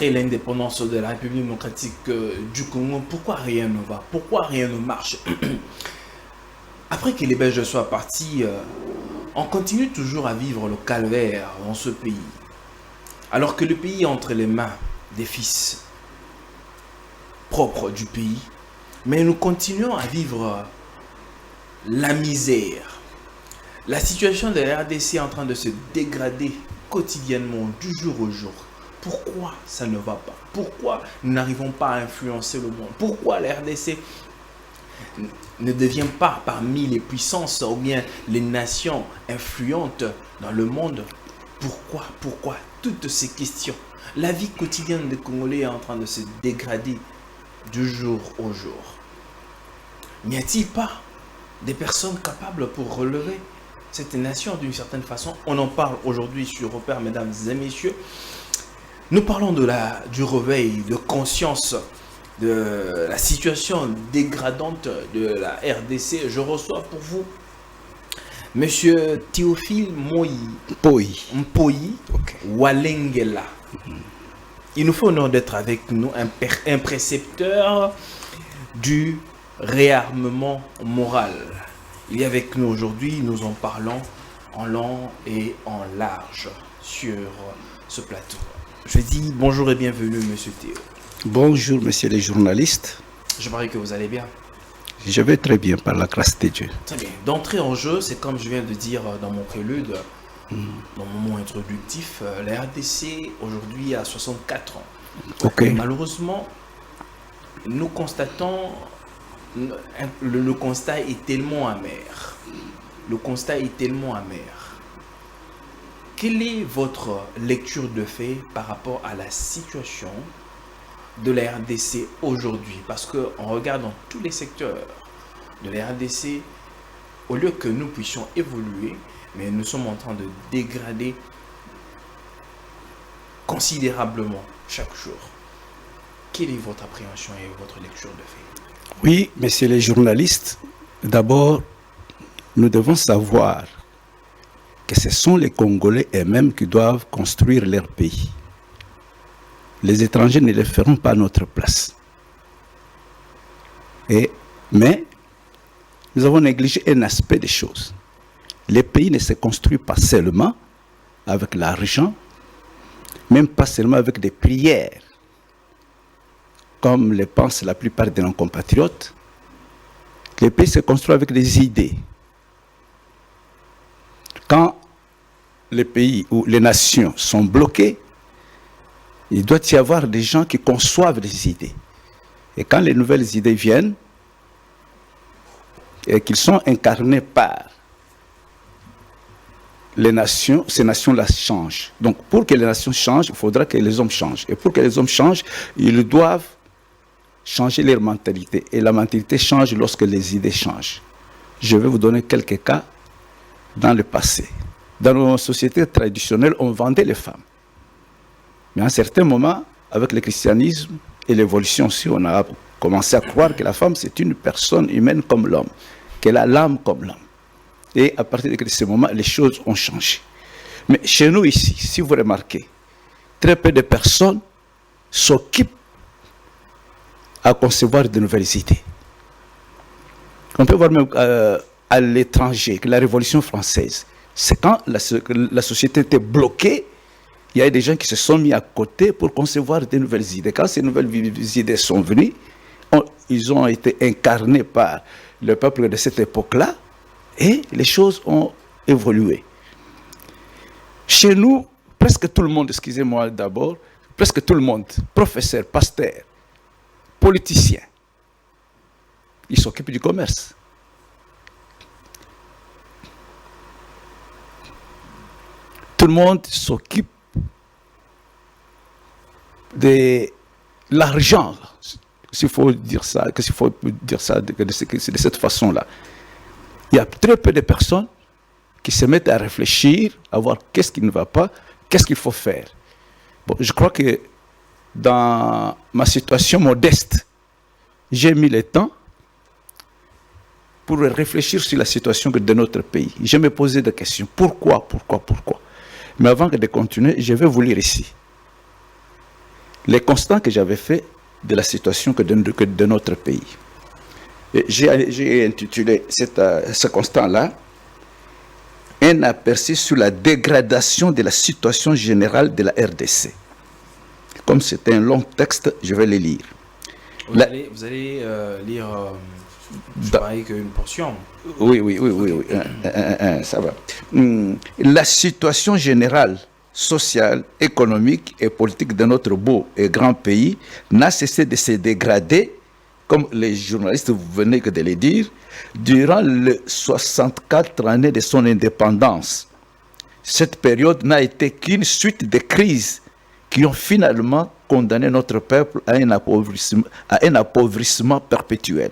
après l'indépendance de la République démocratique du Congo, pourquoi rien ne va? Pourquoi rien ne marche? Après que les Belges soient partis, on continue toujours à vivre le calvaire dans ce pays. Alors que le pays est entre les mains des fils propres du pays, mais nous continuons à vivre la misère. La situation de la RDC est en train de se dégrader quotidiennement, du jour au jour. Pourquoi ça ne va pas? Pourquoi nous n'arrivons pas à influencer le monde? Pourquoi la RDC ne devient pas parmi les puissances ou bien les nations influentes dans le monde? Pourquoi toutes ces questions? La vie quotidienne des Congolais est en train de se dégrader du jour au jour. N'y a-t-il pas des personnes capables pour relever cette nation d'une certaine façon? On en parle aujourd'hui sur Repère, mesdames et messieurs. Nous parlons du réveil de conscience de la situation dégradante de la RDC. Je reçois pour vous Monsieur Théophile Mpoyi, okay. Walengela. Il nous fait honneur d'être avec nous, un précepteur du réarmement moral. Il est avec nous aujourd'hui, nous en parlons en long et en large sur ce plateau. Je dis bonjour et bienvenue, Monsieur Théo. Bonjour, messieurs les journalistes. Je parie que vous allez bien. Je vais très bien, par la grâce de Dieu. Très bien. D'entrée en jeu, c'est comme je viens de dire dans mon prélude, dans mon mot introductif, la RDC aujourd'hui a 64 ans. Okay. Malheureusement, nous constatons, le constat est tellement amer. Le constat est tellement amer. Quelle est votre lecture de fait par rapport à la situation de la RDC aujourd'hui? Parce qu'on regarde dans tous les secteurs de la RDC, au lieu que nous puissions évoluer, mais nous sommes en train de dégrader considérablement chaque jour. Quelle est votre appréhension et votre lecture de fait? Oui, messieurs les journalistes, d'abord, nous devons savoir que ce sont les Congolais eux-mêmes qui doivent construire leur pays. Les étrangers ne le feront pas à notre place. Mais nous avons négligé un aspect des choses. Les pays ne se construisent pas seulement avec l'argent, même pas seulement avec des prières, comme le pensent la plupart de nos compatriotes. Les pays se construisent avec des idées. Quand les pays ou les nations sont bloquées, il doit y avoir des gens qui conçoivent des idées. Et quand les nouvelles idées viennent, et qu'ils sont incarnés par les nations, ces nations-là changent. Donc pour que les nations changent, il faudra que les hommes changent. Et pour que les hommes changent, ils doivent changer leur mentalité. Et la mentalité change lorsque les idées changent. Je vais vous donner quelques cas dans le passé. Dans nos sociétés traditionnelles, on vendait les femmes. Mais à un certain moment, avec le christianisme et l'évolution aussi, on a commencé à croire que la femme, c'est une personne humaine comme l'homme, qu'elle a l'âme comme l'homme. Et à partir de ce moment, les choses ont changé. Mais chez nous ici, si vous remarquez, très peu de personnes s'occupent à concevoir de nouvelles idées. On peut voir même à l'étranger que la Révolution française, c'est quand la société était bloquée, il y a des gens qui se sont mis à côté pour concevoir de nouvelles idées. Quand ces nouvelles idées sont venues, ils ont été incarnés par le peuple de cette époque-là et les choses ont évolué. Chez nous, presque tout le monde, excusez-moi d'abord, presque tout le monde, professeurs, pasteurs, politiciens, ils s'occupent du commerce. Tout le monde s'occupe de l'argent, s'il faut dire ça, de cette façon-là. Il y a très peu de personnes qui se mettent à réfléchir, à voir qu'est-ce qui ne va pas, qu'est-ce qu'il faut faire. Bon, je crois que dans ma situation modeste, j'ai mis le temps pour réfléchir sur la situation de notre pays. Je me posais des questions. Pourquoi? Mais avant de continuer, je vais vous lire ici les constats que j'avais faits de la situation de notre pays. J'ai intitulé ce constat-là un aperçu sur la dégradation de la situation générale de la RDC. Comme c'est un long texte, je vais le lire. Vous allez lire pareil qu'une portion. Oui. Ça va. La situation générale, sociale, économique et politique de notre beau et grand pays n'a cessé de se dégrader, comme les journalistes vous venez de le dire, durant les 64 années de son indépendance. Cette période n'a été qu'une suite de crises qui ont finalement condamné notre peuple à un appauvrissement perpétuel.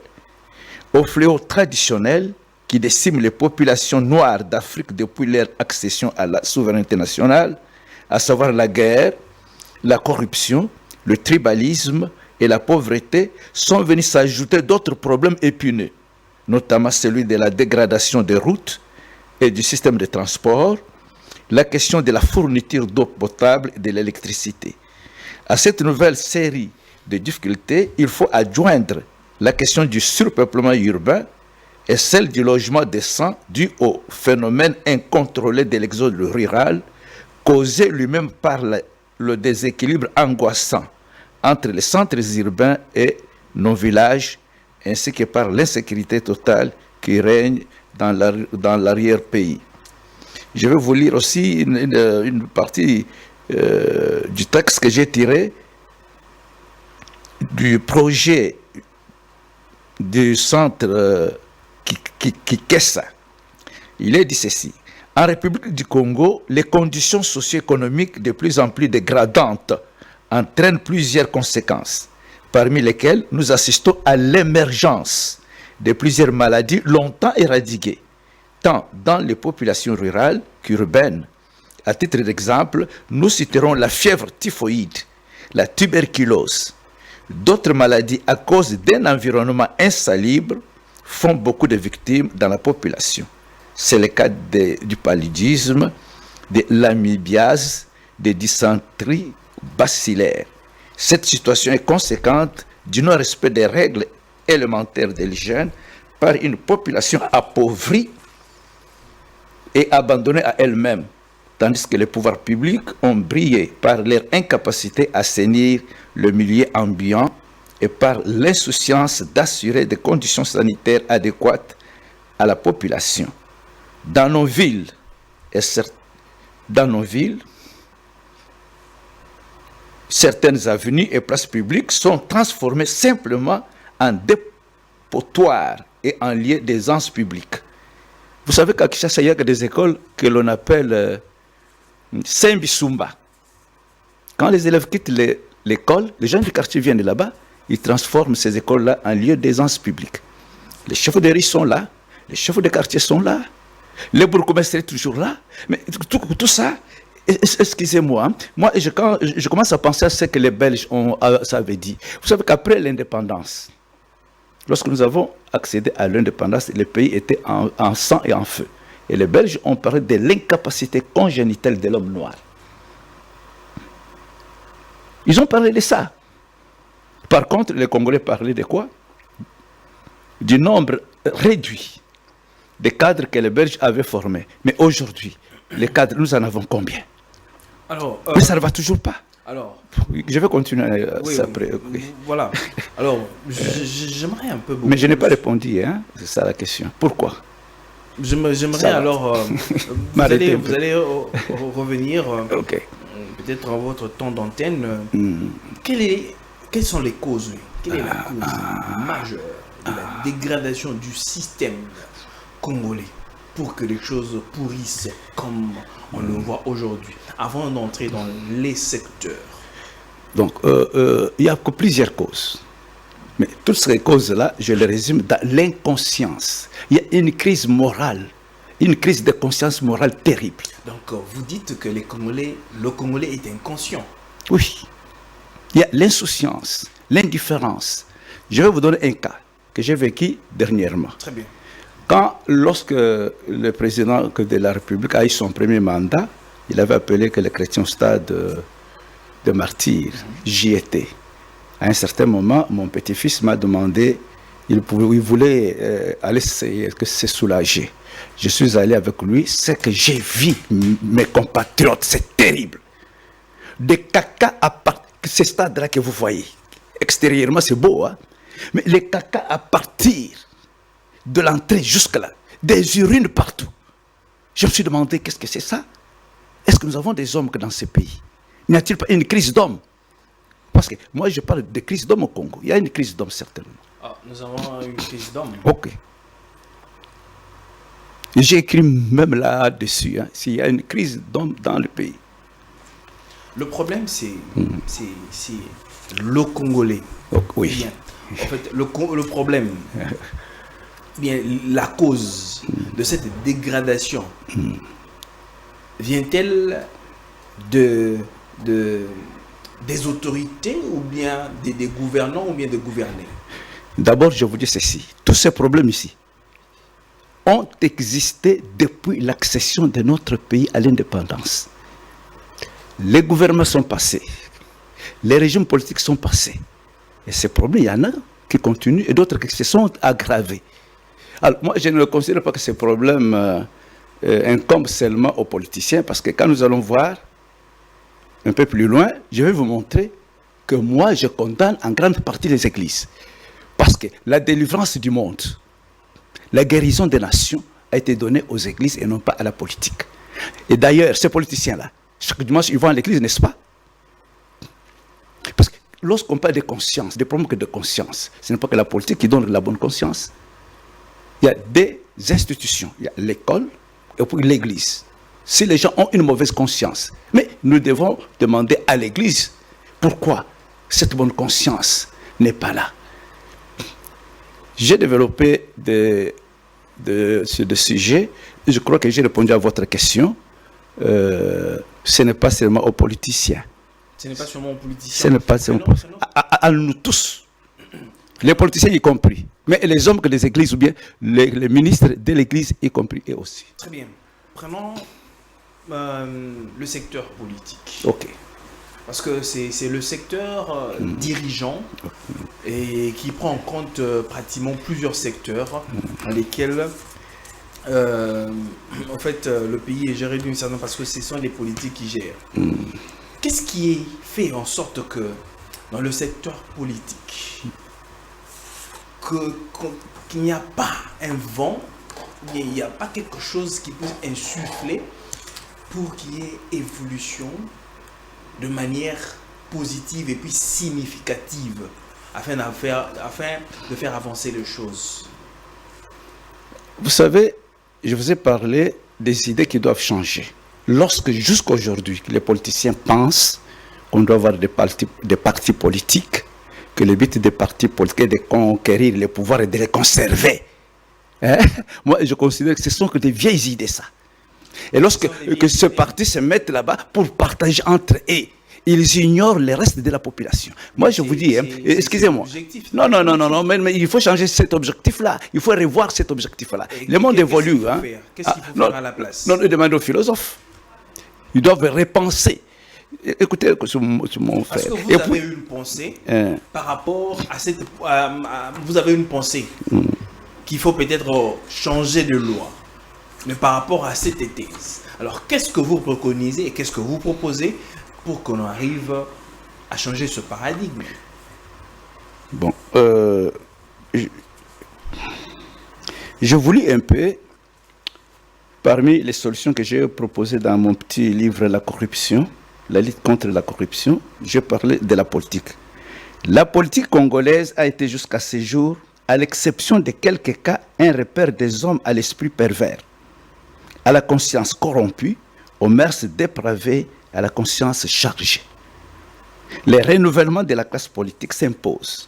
Au fléau traditionnel qui décime les populations noires d'Afrique depuis leur accession à la souveraineté nationale, à savoir la guerre, la corruption, le tribalisme et la pauvreté, sont venus s'ajouter d'autres problèmes épineux, notamment celui de la dégradation des routes et du système de transport, la question de la fourniture d'eau potable et de l'électricité. À cette nouvelle série de difficultés, il faut adjoindre la question du surpeuplement urbain et celle du logement décent dû au phénomène incontrôlé de l'exode rural, causé lui-même par le déséquilibre angoissant entre les centres urbains et nos villages, ainsi que par l'insécurité totale qui règne dans l'arrière-pays. Je vais vous lire aussi une partie du texte que j'ai tiré du projet du centre Kikessa. Il est dit ceci. En République du Congo, les conditions socio-économiques de plus en plus dégradantes entraînent plusieurs conséquences, parmi lesquelles nous assistons à l'émergence de plusieurs maladies longtemps éradiquées, tant dans les populations rurales qu'urbaines. À titre d'exemple, nous citerons la fièvre typhoïde, la tuberculose. D'autres maladies à cause d'un environnement insalubre font beaucoup de victimes dans la population. C'est le cas du paludisme, de l'amibiase, des dysenteries bacillaires. Cette situation est conséquente du non-respect des règles élémentaires de l'hygiène par une population appauvrie et abandonnée à elle-même, tandis que les pouvoirs publics ont brillé par leur incapacité à assainir le milieu ambiant et par l'insouciance d'assurer des conditions sanitaires adéquates à la population. Dans nos villes, certaines avenues et places publiques sont transformées simplement en dépotoirs et en lieux d'aisance publique. Vous savez qu'à Kinshasa, il y a des écoles que l'on appelle Saint-Bissoumba. Quand les élèves quittent l'école, les gens du quartier viennent de là-bas, ils transforment ces écoles-là en lieux d'aisance publique. Les chefs de riz sont là, les chefs de quartier sont là, les bourgmestres sont toujours là. Mais tout ça, excusez-moi, moi quand je commence à penser à ce que les Belges avaient dit. Vous savez qu'après l'indépendance, lorsque nous avons accédé à l'indépendance, le pays était en sang et en feu. Et les Belges ont parlé de l'incapacité congénitale de l'homme noir. Ils ont parlé de ça. Par contre, les Congolais parlaient de quoi? Du nombre réduit de cadres que les Belges avaient formés. Mais aujourd'hui, les cadres, nous en avons combien? Alors, mais ça ne va toujours pas. Alors, je vais continuer après. Voilà. Alors, j'aimerais un peu beaucoup. Mais je n'ai pas répondu, hein? C'est ça la question. Pourquoi? J'aimerais alors. Vous allez revenir. Ok. Peut-être à votre temps d'antenne. Quelles sont les causes? Quelle est la cause majeure de la dégradation du système congolais pour que les choses pourrissent comme on le voit aujourd'hui, avant d'entrer dans les secteurs? Donc, il y a plusieurs causes. Mais toutes ces causes-là, je les résume dans l'inconscience. Il y a une crise morale, une crise de conscience morale terrible. Donc, vous dites que le Congolais est inconscient. Oui. Il y a l'insouciance, l'indifférence. Je vais vous donner un cas que j'ai vécu dernièrement. Très bien. Lorsque le président de la République a eu son premier mandat, il avait appelé que les chrétiens au stade de martyrs, j'y étais. À un certain moment, mon petit-fils m'a demandé, il voulait aller se soulager. Je suis allé avec lui, ce que j'ai vu, mes compatriotes, c'est terrible. Des caca à partir, ce stade-là que vous voyez, extérieurement c'est beau, hein? Mais les caca à partir de l'entrée jusque-là, des urines partout. Je me suis demandé, qu'est-ce que c'est ça? Est-ce que nous avons des hommes que dans ce pays? N'y a-t-il pas une crise d'hommes? Parce que moi, je parle de crise d'hommes au Congo. Il y a une crise d'hommes, certainement. Ah, nous avons une crise d'hommes. Ok. J'ai écrit même là-dessus, hein, s'il y a une crise d'hommes dans le pays. Le problème, c'est le Congolais. Oui. Bien. En fait, le problème, bien, la cause de cette dégradation vient-elle des autorités ou bien des gouvernants ou bien des gouvernés? D'abord, je vous dis ceci. Tous ces problèmes ici ont existé depuis l'accession de notre pays à l'indépendance. Les gouvernements sont passés. Les régimes politiques sont passés. Et ces problèmes, il y en a qui continuent et d'autres qui se sont aggravés. Alors, moi, je ne considère pas que ces problèmes incombent seulement aux politiciens, parce que quand nous allons voir un peu plus loin, je vais vous montrer que moi, je condamne en grande partie les églises. Parce que la délivrance du monde, la guérison des nations a été donnée aux églises et non pas à la politique. Et d'ailleurs, ces politiciens-là, chaque dimanche, ils vont à l'église, n'est-ce pas? Parce que lorsqu'on parle de conscience, des problèmes de conscience, ce n'est pas que la politique qui donne la bonne conscience. Il y a des institutions, il y a l'école et puis l'église. Si les gens ont une mauvaise conscience, mais nous devons demander à l'église pourquoi cette bonne conscience n'est pas là. J'ai développé ce sujet et je crois que j'ai répondu à votre question. Ce n'est pas seulement aux politiciens. Ce n'est pas seulement aux politiciens. Ce n'est pas seulement à nous tous. Les politiciens y compris. Mais les hommes que les églises ou bien les ministres de l'église y compris eux aussi. Très bien. Prenons le secteur politique. Ok. Parce que c'est le secteur dirigeant et qui prend en compte pratiquement plusieurs secteurs dans lesquels en fait le pays est géré d'une certaine façon, parce que ce sont les politiques qui gèrent. Qu'est-ce qui est fait en sorte que dans le secteur politique qu'il n'y a pas un vent, il n'y a pas quelque chose qui peut insuffler pour qu'il y ait évolution de manière positive et puis significative afin de faire avancer les choses? Vous savez, je vous ai parlé des idées qui doivent changer. Lorsque jusqu'à aujourd'hui, les politiciens pensent qu'on doit avoir des partis politiques, que le but des partis politiques est de conquérir les pouvoirs et de les conserver. Hein? Moi, je considère que ce sont que des vieilles idées, ça. Et lorsque ce parti se mettent là-bas pour partager entre eux, ils ignorent le reste de la population. Moi, je vous dis, hein, excusez-moi. Non, mais il faut changer cet objectif-là. Il faut revoir cet objectif-là. Le monde évolue. Qu'est-ce qu'il faut faire à la place? Non, demande aux philosophes. Ils doivent repenser. Écoutez, mon frère. Est-ce que vous avez une pensée par rapport à cette... vous avez une pensée qu'il faut peut-être changer de loi, mais par rapport à cette thèse. Alors, qu'est-ce que vous préconisez et qu'est-ce que vous proposez pour qu'on arrive à changer ce paradigme? Bon, je vous lis un peu parmi les solutions que j'ai proposées dans mon petit livre La corruption, la lutte contre la corruption. Je parlais de la politique. La politique congolaise a été jusqu'à ce jour, à l'exception de quelques cas, un repère des hommes à l'esprit pervers, à la conscience corrompue, aux mœurs dépravées, à la conscience chargée. Le renouvellement de la classe politique s'impose.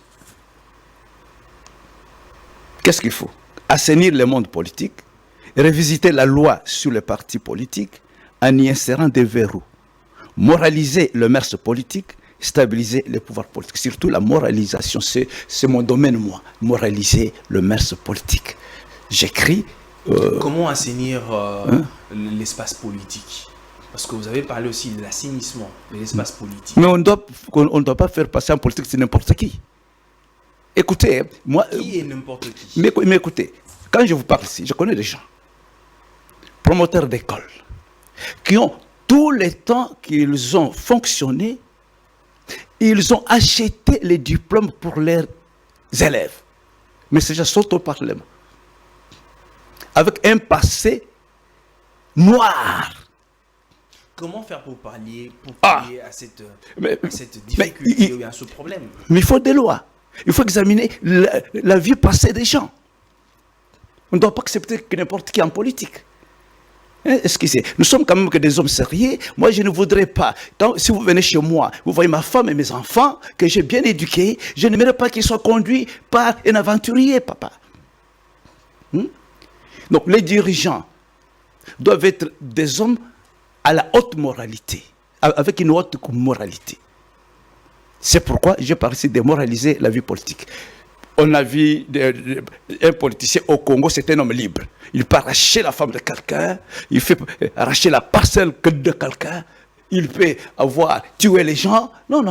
Qu'est-ce qu'il faut? Assainir le monde politique, revisiter la loi sur les partis politiques en y insérant des verrous, moraliser le mœurs politique, stabiliser les pouvoirs politiques. Surtout la moralisation, c'est mon domaine, moi. Moraliser le mœurs politique. J'écris... Comment assainir l'espace politique? Parce que vous avez parlé aussi de l'assainissement de l'espace politique. Mais on ne doit pas faire passer en politique c'est n'importe qui. Écoutez, moi... Qui est n'importe qui? Mais écoutez, quand je vous parle ici, je connais des gens, promoteurs d'écoles, qui ont tout le temps qu'ils ont fonctionné, ils ont acheté les diplômes pour leurs élèves. Mais ces gens sont au Parlement. Avec un passé noir. Comment faire pour pallier à cette difficulté ou à ce problème? Mais il faut des lois. Il faut examiner la vie passée des gens. On ne doit pas accepter que n'importe qui en politique. Excusez, nous sommes quand même que des hommes sérieux. Moi, je ne voudrais pas. Si vous venez chez moi, vous voyez ma femme et mes enfants, que j'ai bien éduqués, je n'aimerais pas qu'ils soient conduits par un aventurier, papa. Donc, les dirigeants doivent être des hommes à la haute moralité, avec une haute moralité. C'est pourquoi j'ai parlé de démoraliser la vie politique. On a vu un politicien au Congo, c'est un homme libre. Il peut arracher la femme de quelqu'un, il fait arracher la parcelle de quelqu'un, il peut avoir tué les gens. Non.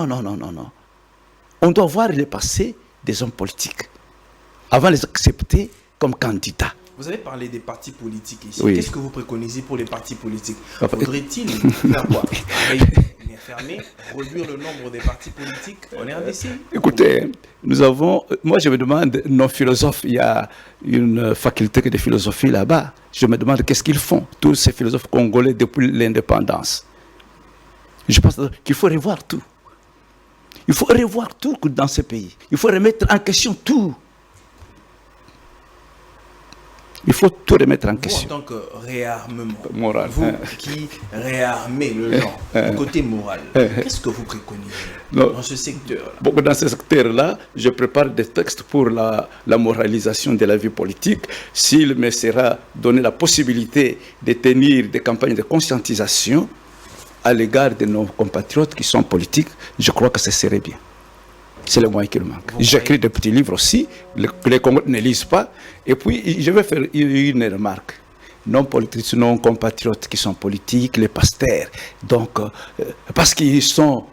On doit voir le passé des hommes politiques avant de les accepter comme candidats. Vous avez parlé des partis politiques ici. Oui. Qu'est-ce que vous préconisez pour les partis politiques? Faudrait-il faire quoi? Les fermer, réduire le nombre des partis politiques? On est imbécile. Écoutez, nous avons... Moi, je me demande, nos philosophes, il y a une faculté de philosophie là-bas. Je me demande qu'est-ce qu'ils font, tous ces philosophes congolais depuis l'indépendance. Je pense qu'il faut revoir tout. Il faut revoir tout dans ce pays. Il faut remettre en question tout. Il faut tout remettre en question. Vous, en tant que réarmement, moral, vous qui réarmez le genre, du côté moral, qu'est-ce que vous préconisez dans ce secteur-là? Bon, dans ce secteur-là, je prépare des textes pour la moralisation de la vie politique. S'il me sera donné la possibilité de tenir des campagnes de conscientisation à l'égard de nos compatriotes qui sont politiques, je crois que ce serait bien. C'est le moyen qui me manque. J'écris des petits livres aussi, que les Congolais ne lisent pas. Et puis, je vais faire une remarque. Non politiques, non compatriotes qui sont politiques, les pasteurs. Donc, parce qu'ils sont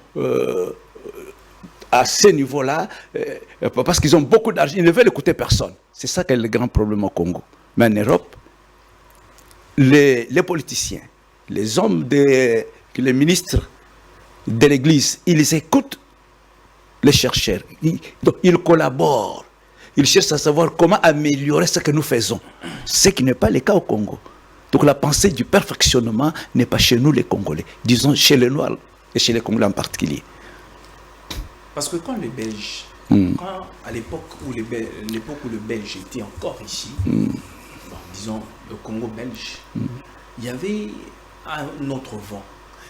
à ce niveau-là, parce qu'ils ont beaucoup d'argent, ils ne veulent écouter personne. C'est ça qui est le grand problème au Congo. Mais en Europe, les politiciens, les hommes, les ministres de l'Église, ils écoutent les chercheurs, ils collaborent, ils cherchent à savoir comment améliorer ce que nous faisons, ce qui n'est pas le cas au Congo. Donc la pensée du perfectionnement n'est pas chez nous les Congolais, disons chez les Noirs et chez les Congolais en particulier. Parce que quand les Belges, à l'époque où le Belge était encore ici, disons le Congo belge, il y avait un autre vent.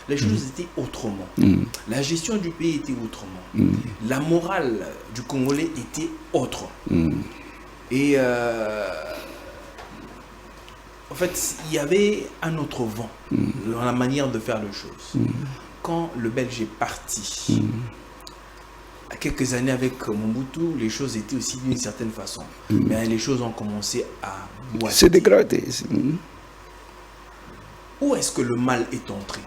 Les choses étaient autrement. La gestion du pays était autrement. La morale du Congolais était autre. Et en fait, il y avait un autre vent dans la manière de faire les choses. Quand le Belge est parti, à quelques années avec Mobutu, les choses étaient aussi d'une certaine façon. Mais les choses ont commencé à boiter. C'est dégradé. Où est-ce que le mal est entré?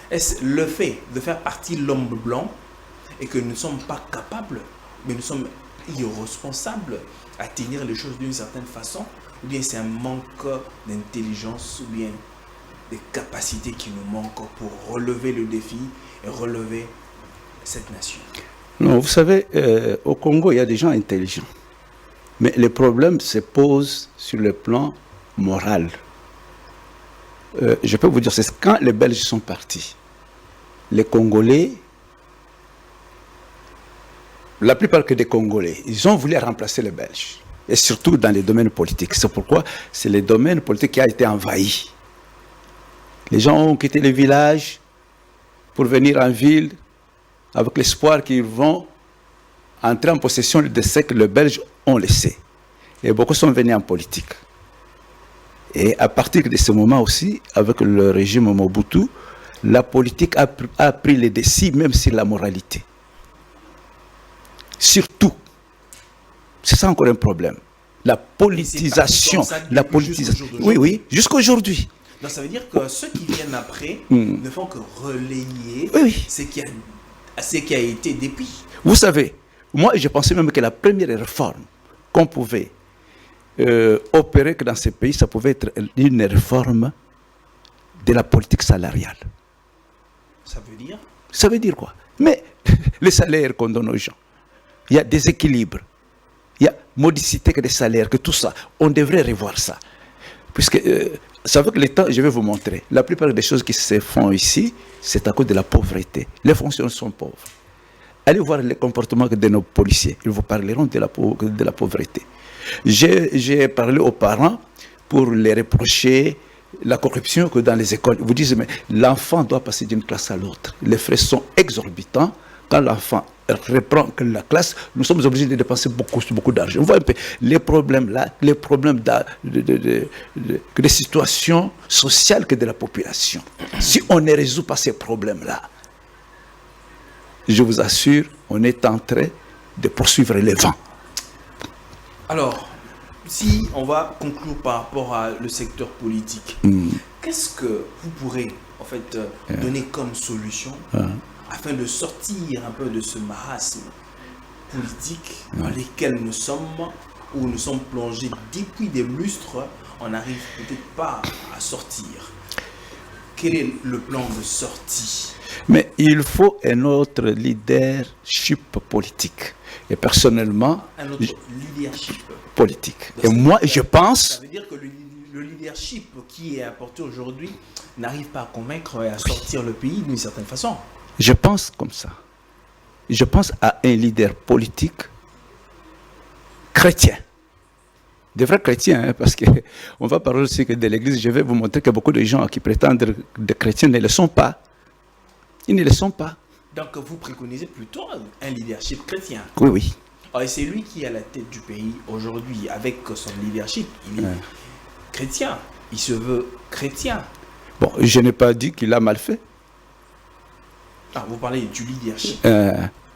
Est-ce le fait de faire partie de l'homme blanc et que nous ne sommes pas capables, mais nous sommes irresponsables à tenir les choses d'une certaine façon? Ou bien c'est un manque d'intelligence ou bien des capacités qui nous manquent pour relever le défi et relever cette nation? Non, vous savez, au Congo, il y a des gens intelligents. Mais les problèmes se posent sur le plan moral. Je peux vous dire, c'est quand les Belges sont partis, les Congolais, la plupart que des Congolais, ils ont voulu remplacer les Belges, et surtout dans les domaines politiques. C'est pourquoi c'est le domaine politique qui a été envahi. Les gens ont quitté les villages pour venir en ville avec l'espoir qu'ils vont entrer en possession de ce que les Belges ont laissé. Et beaucoup sont venus en politique. Et à partir de ce moment aussi, avec le régime Mobutu, la politique a pris les décis, même sur la moralité. Surtout. C'est ça encore un problème. La politisation. Oui, jusqu'à aujourd'hui. Donc ça veut dire que ceux qui viennent après ne font que relayer ce qui a été depuis. Vous savez, moi je pensais même que la première réforme qu'on pouvait opérer que dans ces pays, ça pouvait être une réforme de la politique salariale. Ça veut dire? Ça veut dire quoi? Mais les salaires qu'on donne aux gens, il y a des équilibres, il y a modicité que des salaires, que tout ça, on devrait revoir ça. Puisque, c'est avec le temps, je vais vous montrer, la plupart des choses qui se font ici, c'est à cause de la pauvreté. Les fonctionnaires sont pauvres. Allez voir les comportements de nos policiers, ils vous parleront de la pauvreté. J'ai parlé aux parents pour les reprocher la corruption que dans les écoles. Ils vous disent, mais l'enfant doit passer d'une classe à l'autre. Les frais sont exorbitants. Quand l'enfant reprend la classe, nous sommes obligés de dépenser beaucoup d'argent. On voit un peu les problèmes là, les problèmes des situations sociales que de la population. Si on ne résout pas ces problèmes-là, je vous assure, on est en train de poursuivre les vents. Alors, si on va conclure par rapport à le secteur politique, qu'est-ce que vous pourrez en fait donner comme solution afin de sortir un peu de ce marasme politique dans lequel nous sommes, où nous sommes plongés depuis des lustres, on n'arrive peut-être pas à sortir. Quel est le plan de sortie? Mais il faut un autre leadership politique. Et personnellement, un autre leadership politique. Et moi, je pense... Ça veut dire que le leadership qui est apporté aujourd'hui n'arrive pas à convaincre et à sortir le pays d'une certaine façon. Je pense comme ça. Je pense à un leader politique chrétien. Des vrais chrétiens, hein, parce qu'on va parler aussi que de l'Église. Je vais vous montrer que beaucoup de gens qui prétendent être chrétiens ne le sont pas. Ils ne le sont pas. Donc vous préconisez plutôt un leadership chrétien. Oui, oui. Et c'est lui qui est à la tête du pays aujourd'hui avec son leadership. Il est chrétien. Il se veut chrétien. Bon, je n'ai pas dit qu'il a mal fait. Ah, vous parlez du leadership.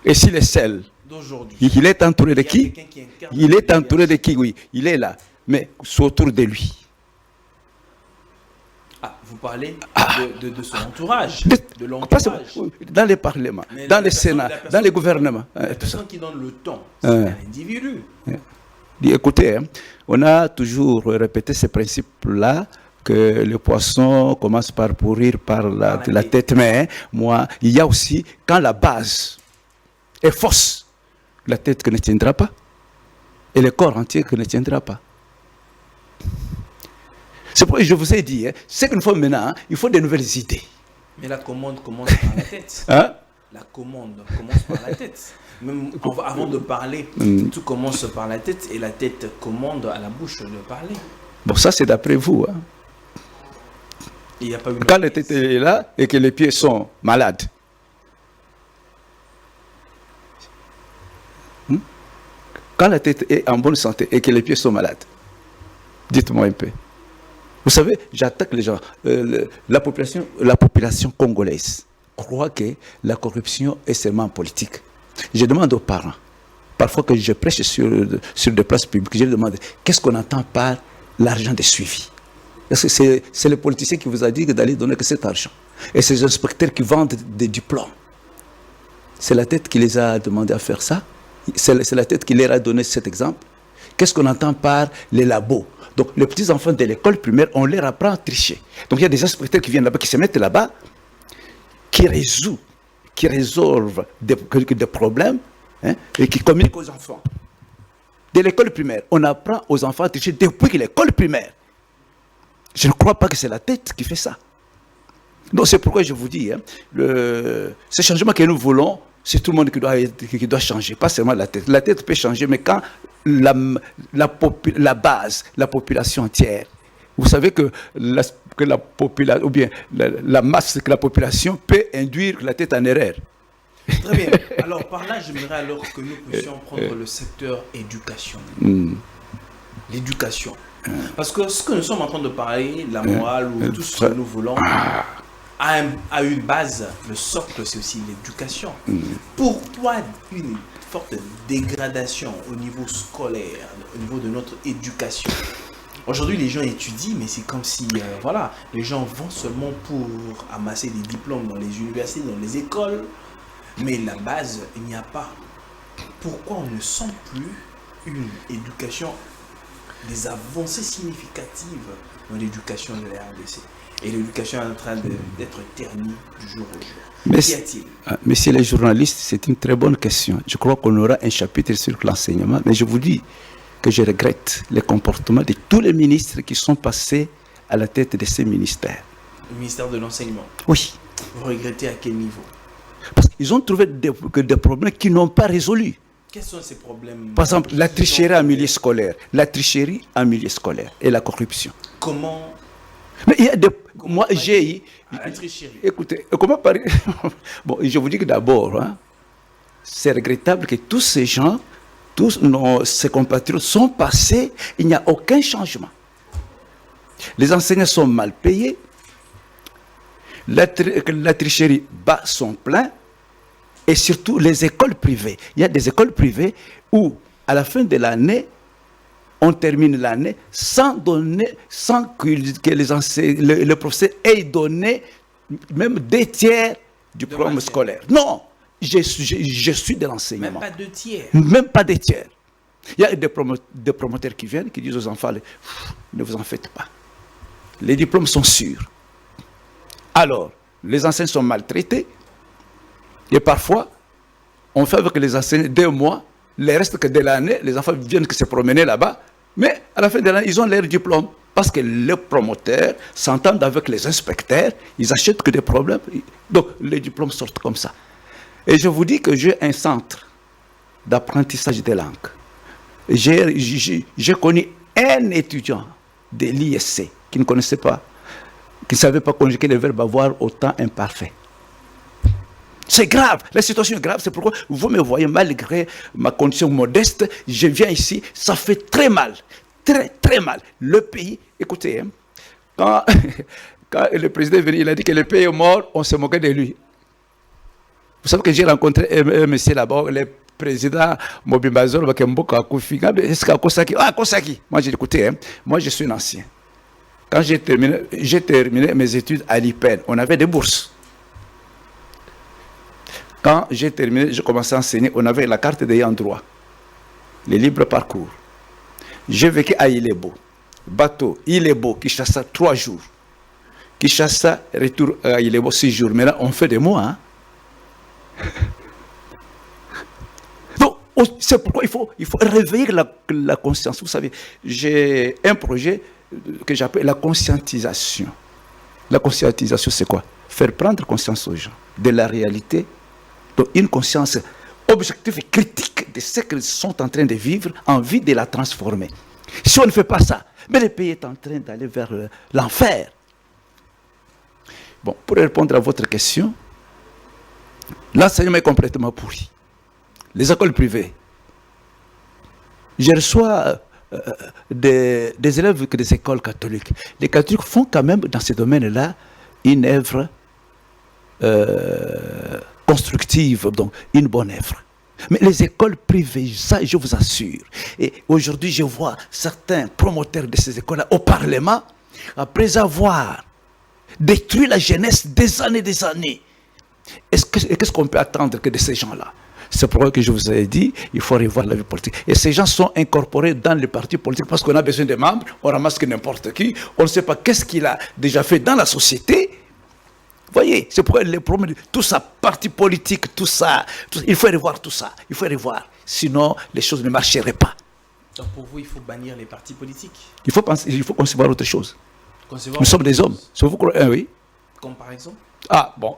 Et s'il est seul d'aujourd'hui, il est entouré de qui? Il est entouré de qui? Oui, il est là. Mais c'est autour de lui. Ah, vous parlez de son entourage, de l'entourage. Dans les parlements, dans les sénats, dans les gouvernements. La personne qui donne le ton, c'est un individu. Écoutez, on a toujours répété ce principe-là, que le poisson commence par pourrir par la tête. Mais moi, il y a aussi, quand la base est fausse, la tête que ne tiendra pas, et le corps entier que ne tiendra pas. C'est pourquoi je vous ai dit, ce qu'il faut maintenant, il faut de nouvelles idées. Mais la commande commence par la tête. Hein? La commande commence par la tête. Même avant de parler, tout commence par la tête et la tête commande à la bouche de parler. Bon, ça c'est d'après vous. Hein? Il y a pas eu quand la tête est là et que les pieds sont malades. Quand la tête est en bonne santé et que les pieds sont malades, dites-moi un peu. Vous savez, j'attaque les gens. La population congolaise croit que la corruption est seulement politique. Je demande aux parents, parfois que je prêche sur des places publiques, je leur demande qu'est-ce qu'on entend par l'argent de suivi. Parce que c'est le politicien qui vous a dit d'aller donner que cet argent. Et ces inspecteurs qui vendent des diplômes. C'est la tête qui les a demandé à faire ça. C'est la tête qui leur a donné cet exemple. Qu'est-ce qu'on entend par les labos? Donc, les petits-enfants de l'école primaire, on leur apprend à tricher. Donc, il y a des inspecteurs qui viennent là-bas, qui se mettent là-bas, qui résolvent des problèmes, hein, et qui communiquent aux enfants. De l'école primaire, on apprend aux enfants à tricher depuis l'école primaire. Je ne crois pas que c'est la tête qui fait ça. Donc, c'est pourquoi je vous dis, hein, ce changement que nous voulons, c'est tout le monde qui doit changer, pas seulement la tête. La tête peut changer, mais quand la base, la population entière, vous savez que la population, ou bien la masse de la population peut induire la tête en erreur. Très bien. Alors, par là, j'aimerais alors que nous puissions prendre le secteur éducation. L'éducation. Parce que ce que nous sommes en train de parler, la morale ou tout ce que nous voulons, a une base, le socle, c'est aussi l'éducation. Pourquoi une forte dégradation au niveau scolaire, au niveau de notre éducation? Aujourd'hui, les gens étudient, mais c'est comme si, voilà, les gens vont seulement pour amasser des diplômes dans les universités, dans les écoles, mais la base, il n'y a pas. Pourquoi on ne sent plus une éducation, des avancées significatives dans l'éducation de la RDC? Et l'éducation est en train d'être ternie du jour au jour. Qu'y a-t-il? Messieurs les journalistes, c'est une très bonne question. Je crois qu'on aura un chapitre sur l'enseignement, mais je vous dis que je regrette le comportement de tous les ministres qui sont passés à la tête de ces ministères. Le ministère de l'enseignement? Oui. Vous regrettez à quel niveau? Parce qu'ils ont trouvé des problèmes qu'ils n'ont pas résolus. Quels sont ces problèmes? Par exemple, la tricherie en milieu scolaire. La tricherie en milieu scolaire et la corruption. Comment? Mais il y a des... Moi, j'ai... La tricherie. Écoutez, comment parler? Bon, je vous dis que d'abord, hein, c'est regrettable que tous ces gens, tous ces compatriotes sont passés, il n'y a aucun changement. Les enseignants sont mal payés, la tricherie bat son plein, et surtout les écoles privées. Il y a des écoles privées où, à la fin de l'année, on termine l'année sans que le professeur ait donné même 2/3 du programme scolaire. Non, je suis de l'enseignement. Même pas 2/3. Même pas 2/3. Il y a des promoteurs qui viennent, qui disent aux enfants, ne vous en faites pas. Les diplômes sont sûrs. Alors, les enseignants sont maltraités. Et parfois, on fait avec les enseignants 2 mois, le reste que de l'année, les enfants viennent que se promener là-bas. Mais à la fin de l'année, ils ont leur diplôme. Parce que les promoteurs s'entendent avec les inspecteurs, ils achètent que des problèmes. Donc, les diplômes sortent comme ça. Et je vous dis que j'ai un centre d'apprentissage des langues. J'ai connu un étudiant de l'ISC qui ne connaissait pas, qui ne savait pas conjuguer le verbe avoir au temps imparfait. C'est grave, la situation est grave, c'est pourquoi vous me voyez, malgré ma condition modeste, je viens ici, ça fait très mal, très très mal. Le pays, écoutez, hein, quand le président est venu, il a dit que le pays est mort, on se moquait de lui. Vous savez que j'ai rencontré un monsieur là-bas, le président Mobimbazor, Kosaki. Moi j'ai dit, écoutez, hein, moi je suis un ancien. Quand j'ai terminé mes études à l'IPEN, on avait des bourses. Quand j'ai terminé, j'ai commencé à enseigner, on avait la carte d'ayant droit, les libres parcours. J'ai vécu à Ilebo, bateau, Ilebo, Kinshasa, 3 jours. Kinshasa, retour à Ilebo, 6 jours. Maintenant, on fait des mois. Hein? Donc, c'est pourquoi il faut réveiller la conscience. Vous savez, j'ai un projet que j'appelle la conscientisation. La conscientisation, c'est quoi? Faire prendre conscience aux gens de la réalité. Donc une conscience objective et critique de ce qu'ils sont en train de vivre, envie de la transformer. Si on ne fait pas ça, mais le pays est en train d'aller vers l'enfer. Bon, pour répondre à votre question, l'enseignement est complètement pourri. Les écoles privées, je reçois des élèves des écoles catholiques. Les catholiques font quand même dans ce domaine-là une œuvre constructive, donc une bonne œuvre. Mais les écoles privées, ça je vous assure, et aujourd'hui je vois certains promoteurs de ces écoles-là au Parlement, après avoir détruit la jeunesse des années, qu'est-ce qu'on peut attendre que de ces gens-là? C'est pourquoi que je vous ai dit, il faut revoir la vie politique. Et ces gens sont incorporés dans les partis politiques parce qu'on a besoin de membres, on ramasse que n'importe qui, on ne sait pas qu'est-ce qu'il a déjà fait dans la société. Vous voyez, c'est pourquoi les problèmes, tout ça, parti politique, tout ça, il faut revoir tout ça, il faut revoir. Sinon, les choses ne marcheraient pas. Donc pour vous, il faut bannir les partis politiques? Il faut concevoir autre chose. Concevoir Nous sommes des hommes. Vous croyez, oui. Comme par exemple? Ah, bon,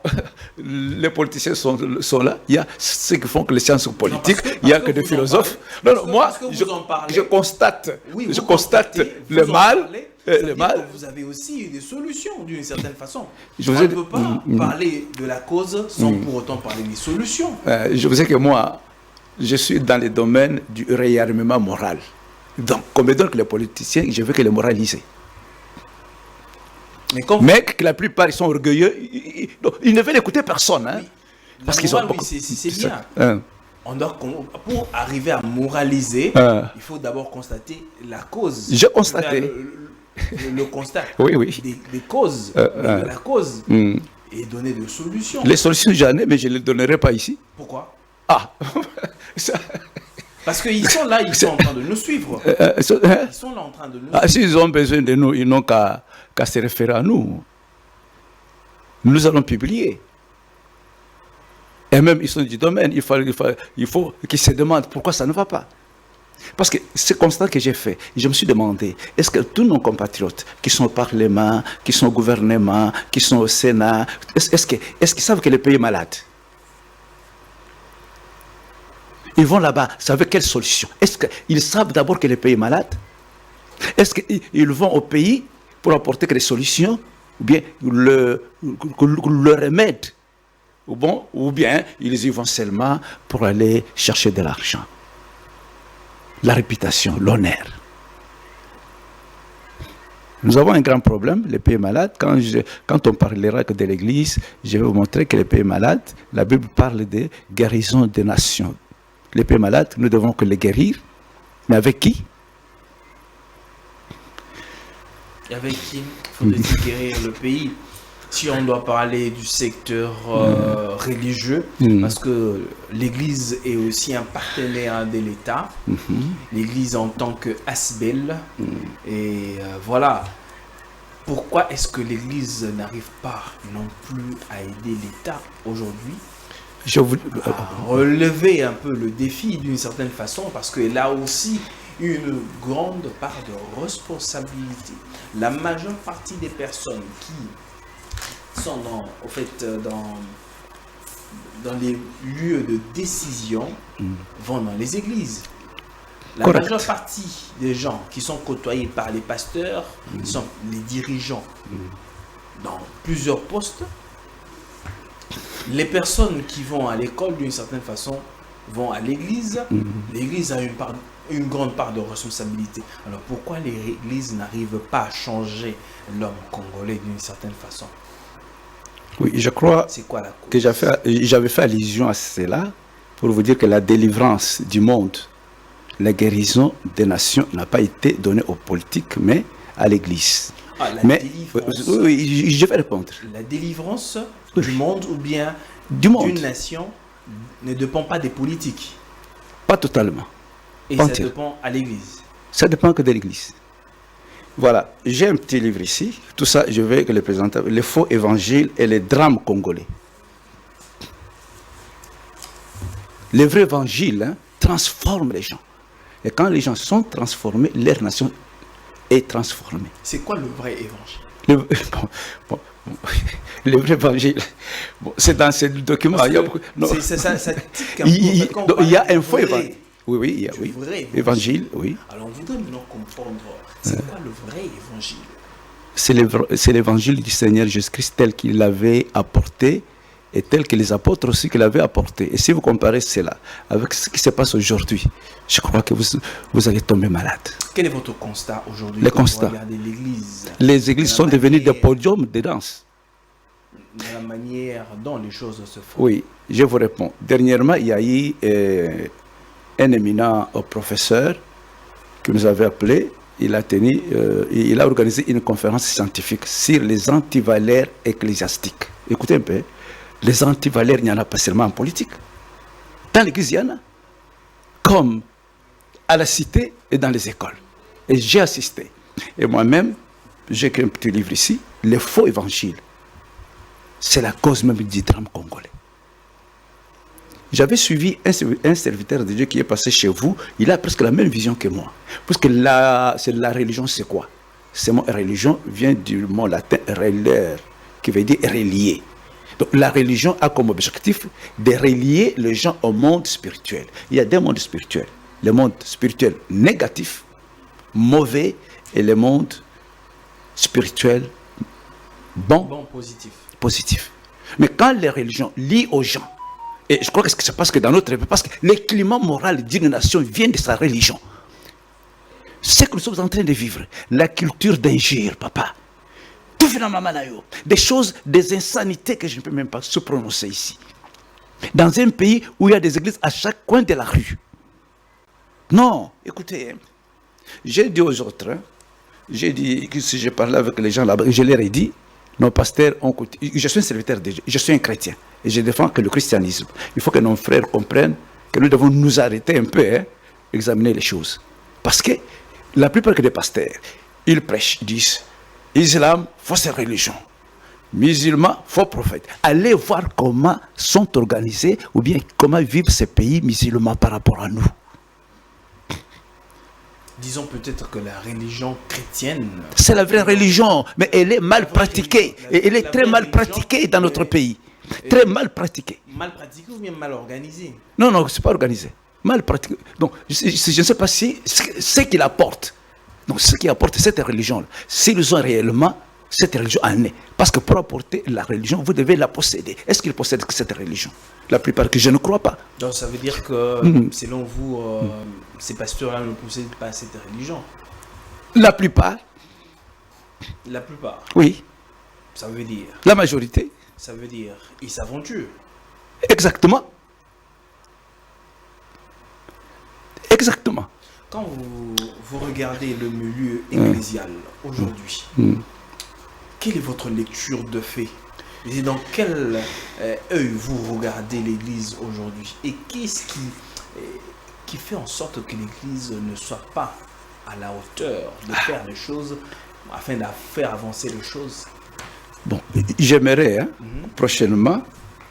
les politiciens sont là. Il y a ceux qui font que les sciences sont politiques. Il n'y a que des philosophes. Non, moi, je constate le mal. Le mal. Vous avez aussi des solutions d'une certaine façon. On ne peut pas parler de la cause sans pour autant parler des solutions. Je vous dis que moi, je suis dans le domaine du réarmement moral. Donc, comme donc les politiciens, je veux que les moralisent. Mais que la plupart ils sont orgueilleux, ils ne veulent écouter personne. Hein, oui. Parce qu'ils sont. Oui, c'est bien. pour arriver à moraliser, il faut d'abord constater la cause. J'ai constaté. Le constat Oui. des causes, de la cause, et donner des solutions. Les solutions, j'en ai, mais je ne les donnerai pas ici. Pourquoi? Ça... Parce qu'ils sont là, ils sont en train de nous suivre. Ils sont là en train de nous suivre. S'ils ont besoin de nous, ils n'ont qu'à se référer à nous. Nous allons publier. Et même, ils sont du domaine. Il faut qu'ils se demandent pourquoi ça ne va pas. Parce que ce constat que j'ai fait, je me suis demandé, est-ce que tous nos compatriotes qui sont au Parlement, qui sont au gouvernement, qui sont au Sénat, est-ce qu'ils savent que le pays est malade? Ils vont là-bas, savez quelle solution? Est-ce qu'ils savent d'abord que le pays est malade? Est-ce qu'ils vont au pays pour apporter des solutions? Ou bien le remède? Ou bien ils y vont seulement pour aller chercher de l'argent? La réputation, l'honneur. Nous avons un grand problème, le pays est malade. Quand on parlera de l'Église, je vais vous montrer que le pays est malade. La Bible parle de guérison des nations. Le pays est malade, nous devons que le guérir. Mais avec qui? Avec qui? Il faudrait guérir le pays. Si on doit parler du secteur religieux, parce que l'Église est aussi un partenaire de l'État, l'Église en tant qu'Asbel, et voilà. Pourquoi est-ce que l'Église n'arrive pas non plus à aider l'État aujourd'hui à relever un peu le défi d'une certaine façon, parce qu'elle a aussi une grande part de responsabilité. La majeure partie des personnes qui sont dans les lieux de décision vont dans les églises. La majeure partie des gens qui sont côtoyés par les pasteurs sont les dirigeants dans plusieurs postes. Les personnes qui vont à l'école d'une certaine façon vont à l'église. L'église a une grande part de responsabilité. Alors pourquoi l'église n'arrive pas à changer l'homme congolais d'une certaine façon? Oui, je crois que j'avais fait allusion à cela pour vous dire que la délivrance du monde, la guérison des nations n'a pas été donnée aux politiques, mais à l'Église. Oui, je vais répondre. La délivrance du monde ou bien d'une nation ne dépend pas des politiques? Pas totalement. Et ça dépend à l'Église? Ça dépend que de l'Église. Voilà, j'ai un petit livre ici. Tout ça, je vais le présenter. Les faux évangiles et les drames congolais. Le vrai évangile transforme les gens. Et quand les gens sont transformés, leur nation est transformée. C'est quoi le vrai évangile? Le vrai évangile, c'est dans ce document. Il y a un faux évangile. Oui, il y a évangile, oui. Alors, on voudrait maintenant comprendre, c'est quoi le vrai évangile? C'est l'évangile du Seigneur Jésus-Christ tel qu'il l'avait apporté et tel que les apôtres aussi l'avaient apporté. Et si vous comparez cela avec ce qui se passe aujourd'hui, je crois que vous allez tomber malade. Quel est votre constat aujourd'hui? Le constat. Regardez l'Église. Les églises sont devenues des podiums de danse. De la manière dont les choses se font. Oui, je vous réponds. Dernièrement, il y a eu un éminent professeur qui nous avait appelé. Il a organisé une conférence scientifique sur les antivaleurs ecclésiastiques. Écoutez un peu, les antivaleurs, il n'y en a pas seulement en politique. Dans l'église, il y en a. Comme à la cité et dans les écoles. Et j'ai assisté. Et moi-même, j'ai écrit un petit livre ici, Les faux évangiles. C'est la cause même du drame congolais. J'avais suivi un serviteur de Dieu qui est passé chez vous. Il a presque la même vision que moi. Parce que la religion, c'est quoi? Ce mot religion vient du mot latin relere, qui veut dire relier. Donc la religion a comme objectif de relier les gens au monde spirituel. Il y a deux mondes spirituels. Le monde spirituel négatif, mauvais, et le monde spirituel bon, positif. Mais quand les religions lient aux gens, et je crois que ce qui se passe que dans notre époque, parce que le climat moral d'une nation vient de sa religion. Ce que nous sommes en train de vivre, la culture d'injure, papa. Tout finalement, des choses, des insanités que je ne peux même pas se prononcer ici. Dans un pays où il y a des églises à chaque coin de la rue. Non, écoutez, j'ai dit aux autres, j'ai dit que si je parlais avec les gens là-bas, je leur ai dit, nos pasteurs ont coûté. Je suis un serviteur de Dieu, je suis un chrétien et je défends que le christianisme. Il faut que nos frères comprennent que nous devons nous arrêter un peu, examiner les choses. Parce que la plupart des pasteurs, ils prêchent, ils disent, Islam, fausse religion. Musulmans, faux prophètes. Allez voir comment sont organisés ou bien comment vivent ces pays musulmans par rapport à nous. Disons peut-être que la religion chrétienne... C'est la vraie religion, mais elle est mal pratiquée. Et elle est très mal pratiquée dans notre pays. Très mal pratiquée. Mal pratiquée ou bien mal organisée? Non, non, ce n'est pas organisé. Mal pratiqué. Donc, je ne sais pas si ce qu'il apporte. Donc, ce qui apporte cette religion, s'ils ont réellement cette religion en est. Parce que pour apporter la religion, vous devez la posséder. Est-ce qu'ils possèdent cette religion? La plupart que je ne crois pas. Donc, ça veut dire que, selon vous, ces pasteurs-là ne possèdent pas cette religion? La plupart. La plupart? Oui. Ça veut dire? La majorité. Ça veut dire, ils s'aventurent. Exactement. Exactement. Quand vous regardez le milieu ecclésial aujourd'hui, quelle est votre lecture de fait? Et dans quel œil vous regardez l'Église aujourd'hui? Et qu'est-ce qui fait en sorte que l'Église ne soit pas à la hauteur de faire les choses afin de faire avancer les choses? Bon, j'aimerais prochainement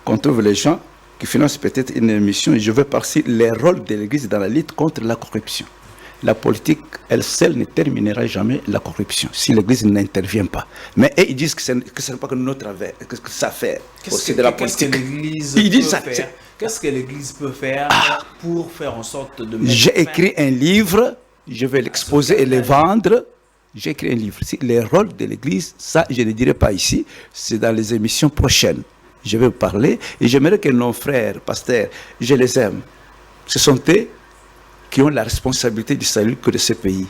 qu'on trouve les gens qui financent peut-être une émission et je vais passer les rôles de l'Église dans la lutte contre la corruption. La politique, elle seule, ne terminera jamais la corruption si l'Église n'intervient pas. Mais ils disent que ce n'est pas que notre affaire, que ça fait aussi de la politique. Qu'est-ce que l'Église peut faire pour faire en sorte de... J'ai écrit un livre, je vais l'exposer et le vendre. J'ai écrit un livre. Les rôles de l'Église, ça, je ne dirai pas ici, c'est dans les émissions prochaines. Je vais vous parler et j'aimerais que nos frères, pasteurs, je les aime. Ce sont eux qui ont la responsabilité du salut de ce pays.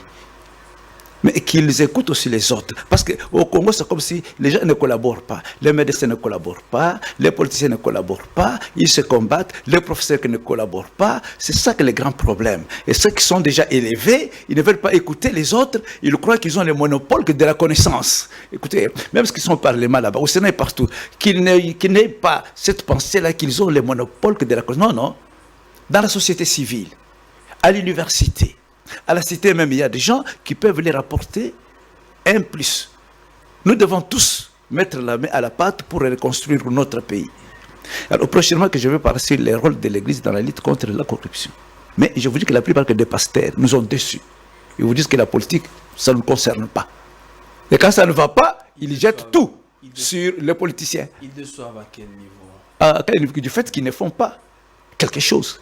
Mais qu'ils écoutent aussi les autres. Parce qu'au Congo, c'est comme si les gens ne collaborent pas. Les médecins ne collaborent pas, les politiciens ne collaborent pas, ils se combattent, les professeurs qui ne collaborent pas. C'est ça que le grand problème. Et ceux qui sont déjà élevés, ils ne veulent pas écouter les autres, ils croient qu'ils ont le monopole de la connaissance. Écoutez, même ceux qui sont au Parlement là-bas, au Sénat et partout, qu'ils n'aient pas cette pensée-là qu'ils ont le monopole de la connaissance. Non, non. Dans la société civile, à l'université, à la cité même, il y a des gens qui peuvent les rapporter un plus. Nous devons tous mettre la main à la pâte pour reconstruire notre pays. Alors prochainement que je vais parler sur les rôles de l'Église dans la lutte contre la corruption. Mais je vous dis que la plupart des pasteurs nous ont déçus. Ils vous disent que la politique, ça ne nous concerne pas. Et quand ça ne va pas, ils jettent tout sur les politiciens. Ils déçoivent à quel niveau? À quel niveau? Du fait qu'ils ne font pas quelque chose.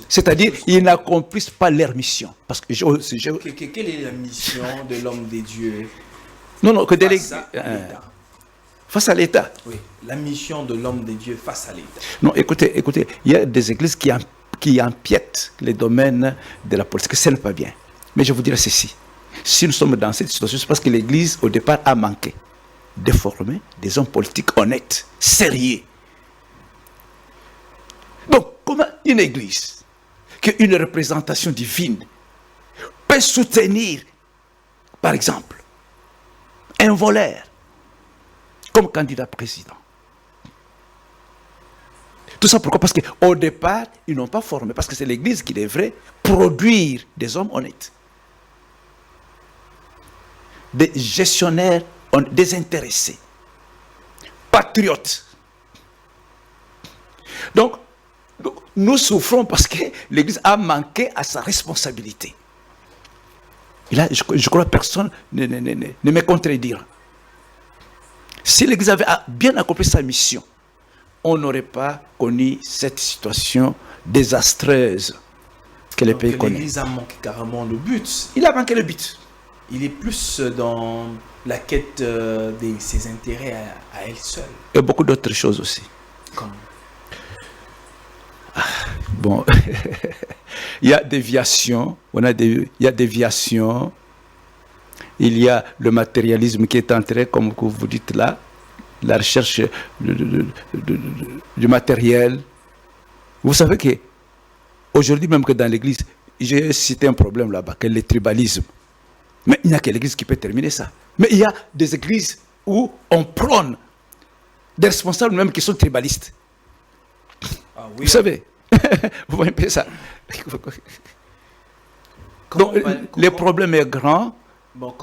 C'est-à-dire, ils n'accomplissent pas leur mission. Parce que quelle est la mission de l'homme de Dieu? Non, non, que face à l'État. Oui, la mission de l'homme de Dieu face à l'État. Non, écoutez, il y a des églises qui empiètent les domaines de la politique. Ce n'est pas bien. Mais je vous dirais ceci. Si nous sommes dans cette situation, c'est parce que l'Église, au départ, a manqué de former des hommes politiques honnêtes, sérieux. Donc, comment une église, qui est une représentation divine, peut soutenir, par exemple, un voleur comme candidat président? Tout ça pourquoi? Parce qu'au départ, ils n'ont pas formé, parce que c'est l'église qui devrait produire des hommes honnêtes, des gestionnaires désintéressés, patriotes. Donc, nous souffrons parce que l'Église a manqué à sa responsabilité. Et là, je crois que personne ne me contredira. Si l'Église avait bien accompli sa mission, on n'aurait pas connu cette situation désastreuse que les pays connaissent. L'Église a manqué carrément le but. Il a manqué le but. Il est plus dans la quête de ses intérêts à elle seule. Et beaucoup d'autres choses aussi. Comme... Bon, il y a déviation, il y a déviation, il y a le matérialisme qui est entré, comme vous dites là, la recherche du matériel. Vous savez que aujourd'hui même que dans l'église, j'ai cité un problème là-bas, que le tribalisme. Mais il n'y a que l'église qui peut terminer ça. Mais il y a des églises où on prône des responsables même qui sont tribalistes. Ah, oui, vous savez, vous voyez ça. Donc, le problème est grand. Bon,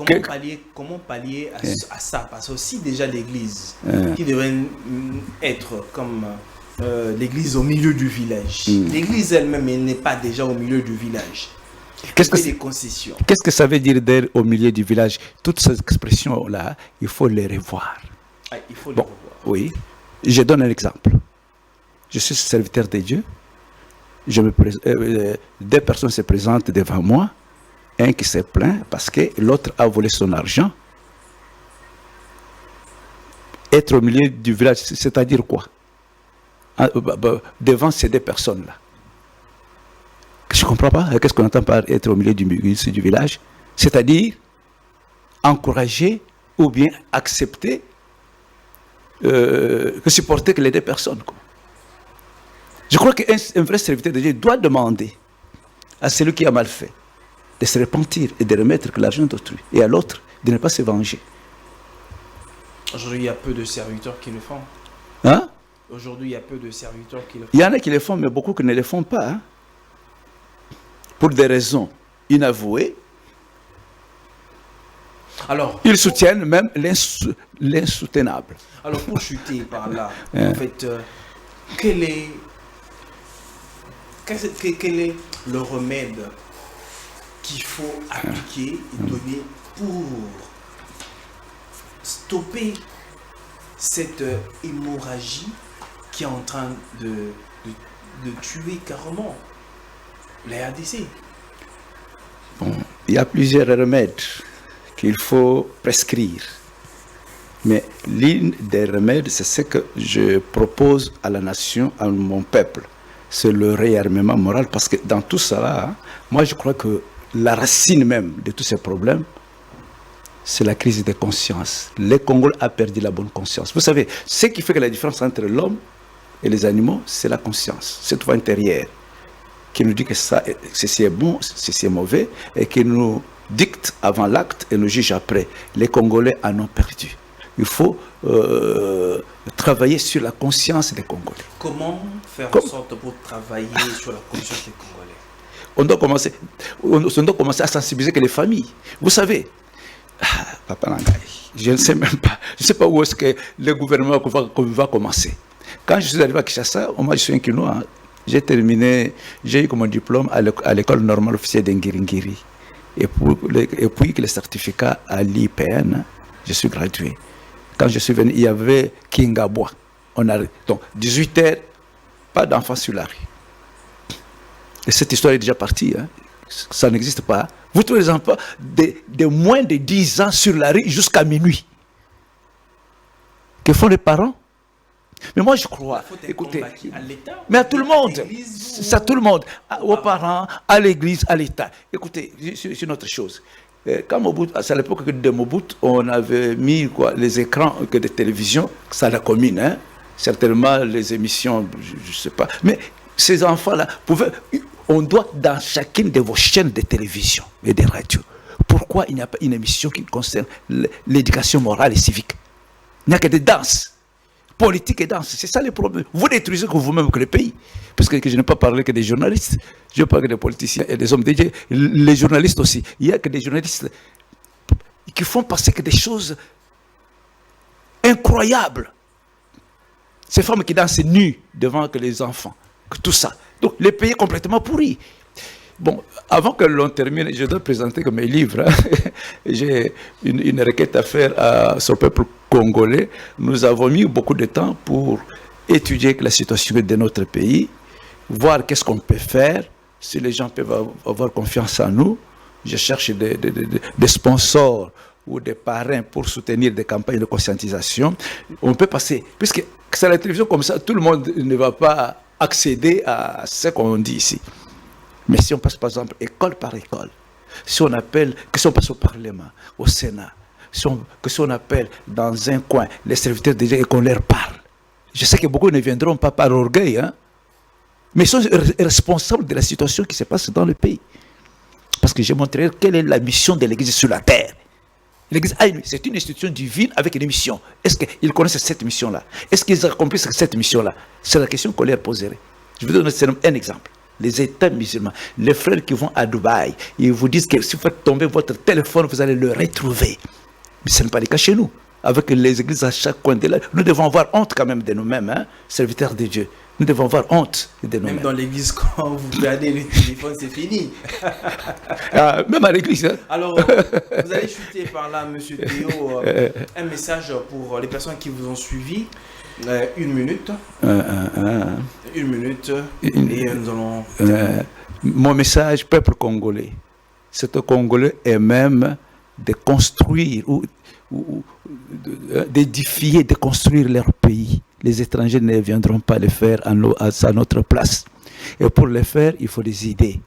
comment pallier à ça? Parce que aussi déjà l'église, qui devrait être comme l'église au milieu du village. L'église elle-même, elle n'est pas déjà au milieu du village. Qu'est-ce que ça veut dire d'être au milieu du village? Toutes ces expressions-là, il faut les revoir. Ah, il faut les revoir. Oui. Je donne un exemple. Je suis serviteur de Dieu. Deux personnes se présentent devant moi. Un qui s'est plaint parce que l'autre a volé son argent. Être au milieu du village, c'est-à-dire quoi? Devant ces deux personnes-là. Je ne comprends pas. Qu'est-ce qu'on entend par être au milieu du village? C'est-à-dire encourager ou bien accepter, supporter que les deux personnes. Quoi. Je crois qu'un vrai serviteur de Dieu doit demander à celui qui a mal fait de se repentir et de remettre l'argent d'autrui, et à l'autre de ne pas se venger. Aujourd'hui, il y a peu de serviteurs qui le font. Hein? Aujourd'hui, il y a peu de serviteurs qui le font. Il y en a qui le font, mais beaucoup qui ne le font pas. Hein? Pour des raisons inavouées. Alors, ils soutiennent même l'insoutenable. Alors, pour chuter par là, en fait, quel est le remède qu'il faut appliquer et donner pour stopper cette hémorragie qui est en train de tuer carrément la RDC? Bon, il y a plusieurs remèdes qu'il faut prescrire. Mais l'un des remèdes, c'est ce que je propose à la nation, à mon peuple. C'est le réarmement moral. Parce que dans tout cela, moi je crois que la racine même de tous ces problèmes, c'est la crise de conscience. Le Congo a perdu la bonne conscience. Vous savez, ce qui fait que la différence entre l'homme et les animaux, c'est la conscience, cette voix intérieure qui nous dit que ça, ceci est bon, ceci est mauvais, et qui nous dicte avant l'acte et nous juge après. Les Congolais en ont perdu. Il faut travailler sur la conscience des Congolais. Comment faire en sorte pour travailler sur la conscience des Congolais? On doit commencer à sensibiliser que les familles. Vous savez, Papa Nangaï, je ne sais même pas. Je ne sais pas où est-ce que le gouvernement va commencer. Quand je suis arrivé à Kinshasa, moi je suis un Kinois. J'ai eu comme diplôme à l'école normale officielle d'Ngiringiri. Et puis que le certificat à l'IPN, je suis gradué. Quand je suis venu, il y avait Kingabwa. Donc, 18 heures, pas d'enfants sur la rue. Et cette histoire est déjà partie. Hein. Ça n'existe pas. Vous trouvez les enfants de moins de 10 ans sur la rue jusqu'à minuit. Que font les parents? Mais moi je crois, écoutez, mais à tout le monde, c'est à tout le monde, aux parents, à l'église, à l'État. Écoutez, c'est une autre chose. Quand Mobutu, à l'époque de Mobutu, on avait mis les écrans de télévision, ça la commune, hein, certainement les émissions, je ne sais pas. Mais ces enfants-là, on doit dans chacune de vos chaînes de télévision et de radio. Pourquoi il n'y a pas une émission qui concerne l'éducation morale et civique? Il n'y a que des danses. Politique et danse, c'est ça le problème. Vous détruisez que vous-même que le pays. Parce que je n'ai pas parlé que des journalistes. Je parle que des politiciens et des hommes de Dieu. Les journalistes aussi. Il y a que des journalistes qui font passer que des choses incroyables. Ces femmes qui dansent nues devant que les enfants. Que tout ça. Donc le pays est complètement pourri. Bon, avant que l'on termine, je dois présenter mes livres. J'ai une requête à faire à ce peuple congolais. Nous avons mis beaucoup de temps pour étudier la situation de notre pays, voir qu'est-ce qu'on peut faire, si les gens peuvent avoir confiance en nous. Je cherche des sponsors ou des parrains pour soutenir des campagnes de conscientisation. On peut passer, puisque c'est la télévision comme ça, tout le monde ne va pas accéder à ce qu'on dit ici. Mais si on passe par exemple école par école, si on passe au Parlement, au Sénat, si on appelle dans un coin les serviteurs de Dieu et qu'on leur parle. Je sais que beaucoup ne viendront pas par orgueil, hein, mais ils sont responsables de la situation qui se passe dans le pays. Parce que j'ai montré quelle est la mission de l'Église sur la terre. L'Église, c'est une institution divine avec une mission. Est-ce qu'ils connaissent cette mission-là? Est-ce qu'ils accomplissent cette mission-là? C'est la question qu'on leur poserait. Je vais donner un exemple. Les États musulmans, les frères qui vont à Dubaï, ils vous disent que si vous faites tomber votre téléphone, vous allez le retrouver. Mais ce n'est pas le cas chez nous. Avec les églises à chaque coin de là, nous devons avoir honte quand même de nous-mêmes, hein, serviteurs de Dieu. Nous devons avoir honte de nous-mêmes. Même dans l'église, quand vous perdez le téléphone, c'est fini. Même à l'église. Hein. Alors, vous allez chuter par là, Monsieur Théo, un message pour les personnes qui vous ont suivi. 1 minute. 1 minute. Et nous allons... mon message, peuple congolais, c'est aux Congolais et même de construire d'édifier, de construire leur pays. Les étrangers ne viendront pas le faire à notre place. Et pour le faire, il faut des idées.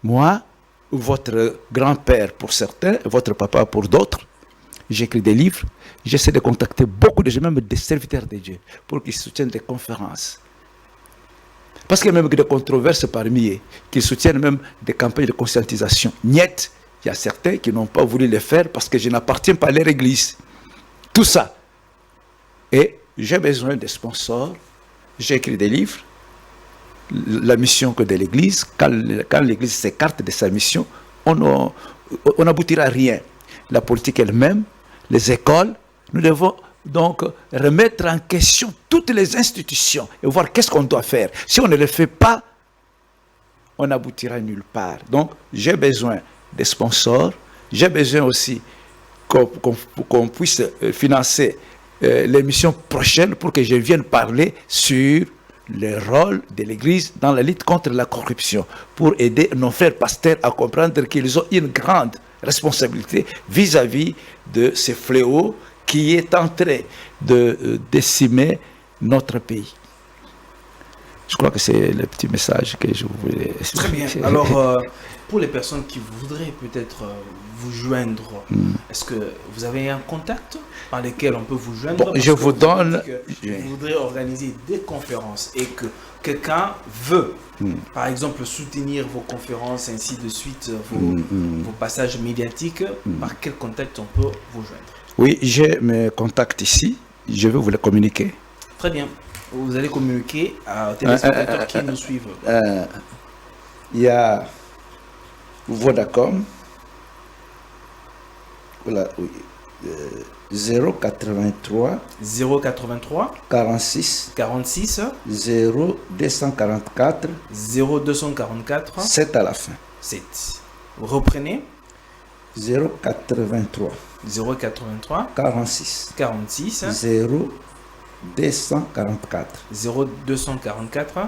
Moi, votre grand-père pour certains, votre papa pour d'autres, j'écris des livres, j'essaie de contacter beaucoup de gens, même des serviteurs de Dieu, pour qu'ils soutiennent des conférences. Parce qu'il y a même des controverses parmi eux, qui soutiennent même des campagnes de conscientisation. Niet, il y a certains qui n'ont pas voulu le faire parce que je n'appartiens pas à leur église. Tout ça. Et j'ai besoin de sponsors, j'ai écrit des livres, la mission que de l'église, quand l'église s'écarte de sa mission, on n'aboutira à rien. La politique elle-même, les écoles, nous devons donc remettre en question toutes les institutions et voir qu'est-ce qu'on doit faire. Si on ne le fait pas, on n'aboutira nulle part. Donc, j'ai besoin des sponsors, j'ai besoin aussi qu'on puisse financer l'émission prochaine pour que je vienne parler sur le rôle de l'Église dans la lutte contre la corruption, pour aider nos frères pasteurs à comprendre qu'ils ont une grande responsabilité vis-à-vis de ce fléau qui est en train de décimer notre pays. Je crois que c'est le petit message que je voulais expliquer. Très bien. Alors, pour les personnes qui voudraient peut-être vous joindre, est-ce que vous avez un contact par lequel on peut vous joindre? Bon, je vous donne... Vous voudrez organiser des conférences et que quelqu'un veut, par exemple, soutenir vos conférences, ainsi de suite, vos passages médiatiques, par quel contact on peut vous joindre? Oui, j'ai mes contacts ici. Je vais vous les communiquer. Très bien. Vous allez communiquer aux téléspectateurs qui nous suivent. Il y a Vodacom. Voilà, oui. 083 46 0244 7 à la fin. 7. Vous reprenez 083 46 0244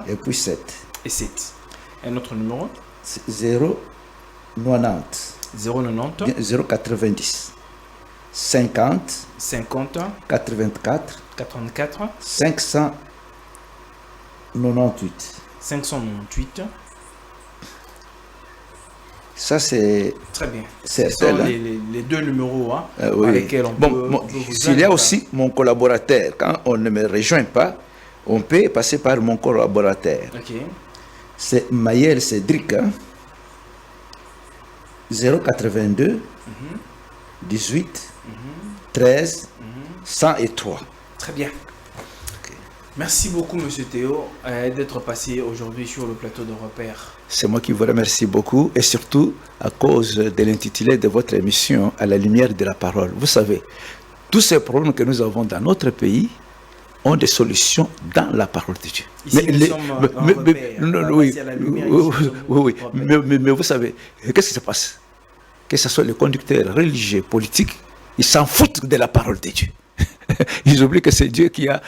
et puis 7 et 7. Un autre numéro 090 090 50 84 598. Ça, c'est... Très bien. C'est les deux numéros par lesquels on peut vous s'il y a aussi mon collaborateur, quand on ne me rejoint pas, on peut passer par mon collaborateur. Okay. C'est Maël Cédric, 082 18 13 103. Très bien. Merci beaucoup, Monsieur Théo, d'être passé aujourd'hui sur le plateau de Repères. C'est moi qui vous remercie beaucoup, et surtout à cause de l'intitulé de votre émission, À la lumière de la parole. Vous savez, tous ces problèmes que nous avons dans notre pays ont des solutions dans la parole de Dieu. Ici, mais vous savez, qu'est-ce qui se passe? Que ce soit les conducteurs religieux, politiques, ils s'en foutent de la parole de Dieu. Ils oublient que c'est Dieu qui a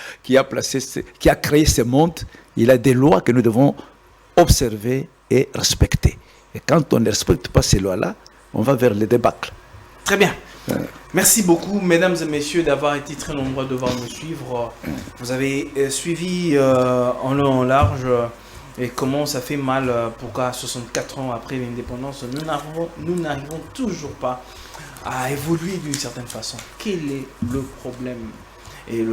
créé ce monde. Il a des lois que nous devons observer et respecter. Et quand on ne respecte pas ces lois-là, on va vers le débâcle. Très bien. Merci beaucoup, mesdames et messieurs, d'avoir été très nombreux de nous suivre. Vous avez suivi en long, en large, et comment ça fait mal, pourquoi 64 ans après l'indépendance, nous n'arrivons toujours pas a évolué d'une certaine façon. Quel est le problème? Et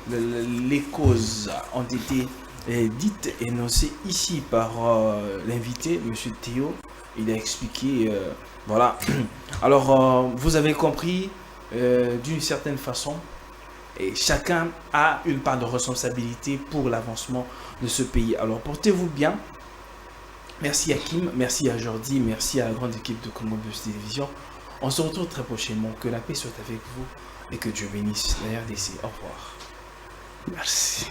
les causes ont été dites, énoncées ici par l'invité, M. Théo. Il a expliqué, voilà. Alors, vous avez compris, d'une certaine façon, et chacun a une part de responsabilité pour l'avancement de ce pays. Alors, portez-vous bien. Merci à Kim, merci à Jordi, merci à la grande équipe de Congo Buzz Télévision. On se retrouve très prochainement. Que la paix soit avec vous et que Dieu bénisse la RDC. Au revoir. Merci.